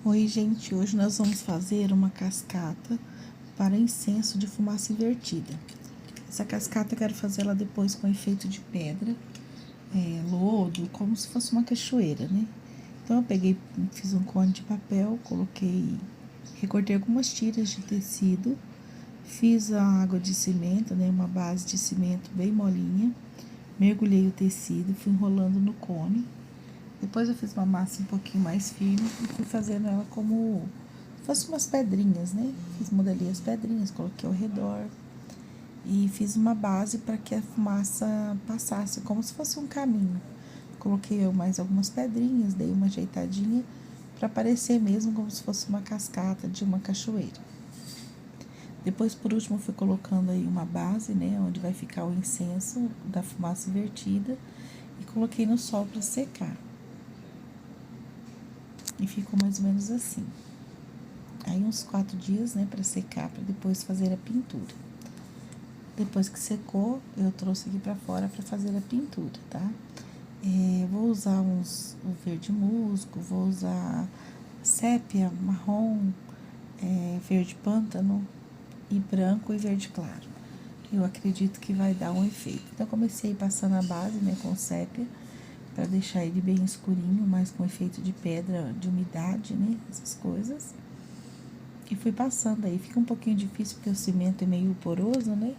Oi, gente, hoje nós vamos fazer uma cascata para incenso de fumaça invertida. Essa cascata eu quero fazer ela depois com efeito de pedra, lodo, como se fosse uma cachoeira, né? Então eu peguei, fiz um cone de papel, recortei algumas tiras de tecido, fiz a água de cimento, né? Uma base de cimento bem molinha, mergulhei o tecido, fui enrolando no cone. Depois eu fiz uma massa um pouquinho mais firme e fui fazendo ela como se fosse umas pedrinhas, né? Modelei as pedrinhas, coloquei ao redor e fiz uma base para que a fumaça passasse, como se fosse um caminho. Coloquei mais algumas pedrinhas, dei uma ajeitadinha para parecer mesmo como se fosse uma cascata de uma cachoeira. Depois, por último, fui colocando aí uma base, né? Onde vai ficar o incenso da fumaça invertida e coloquei no sol para secar. E ficou mais ou menos assim. Aí uns 4 dias, né, para secar, para depois fazer a pintura. Depois que secou, eu trouxe aqui para fora para fazer a pintura, tá? Vou usar o verde musgo, vou usar sépia, marrom, verde pântano e branco e verde claro. Eu acredito que vai dar um efeito. Então, comecei passando a base, né, com sépia, para deixar ele bem escurinho, mas com efeito de pedra, de umidade, né, essas coisas. E fui passando aí, fica um pouquinho difícil porque o cimento é meio poroso, né?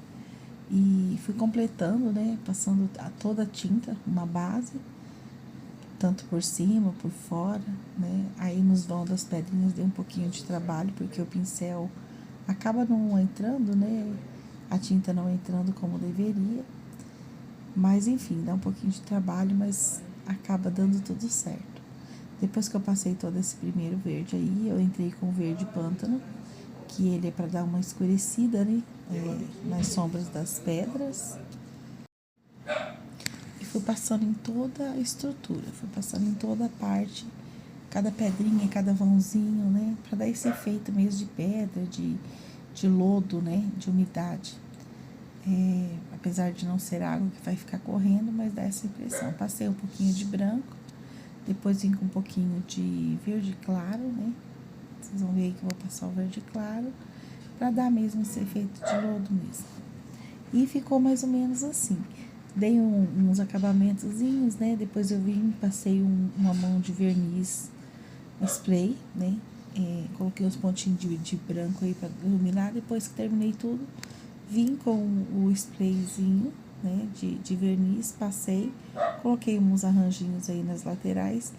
E fui completando, né, passando toda a tinta, uma base, tanto por cima, por fora, né? Aí nos vãos das pedrinhas deu um pouquinho de trabalho, porque o pincel acaba não entrando, né? A tinta não entrando como deveria. Mas enfim, dá um pouquinho de trabalho, mas acaba dando tudo certo. Depois que eu passei todo esse primeiro verde aí, eu entrei com o verde pântano, que ele é para dar uma escurecida, né? Nas sombras das pedras. E fui passando em toda a estrutura, fui passando em toda a parte, cada pedrinha, cada vãozinho, né? Para dar esse efeito mesmo de pedra, de lodo, né? De umidade. Apesar de não ser água que vai ficar correndo, mas dá essa impressão. Passei um pouquinho de branco, depois vim com um pouquinho de verde claro, né? Vocês vão ver aí que eu vou passar o verde claro, para dar mesmo esse efeito de lodo mesmo. E ficou mais ou menos assim. Dei uns acabamentozinhos, né? Depois eu vim, passei uma mão de verniz spray, né? Coloquei uns pontinhos de branco aí para iluminar. Depois que terminei tudo, vim com o sprayzinho, né, de verniz, passei, coloquei uns arranjinhos aí nas laterais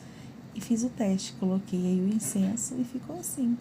e fiz o teste. Coloquei aí o incenso e ficou assim.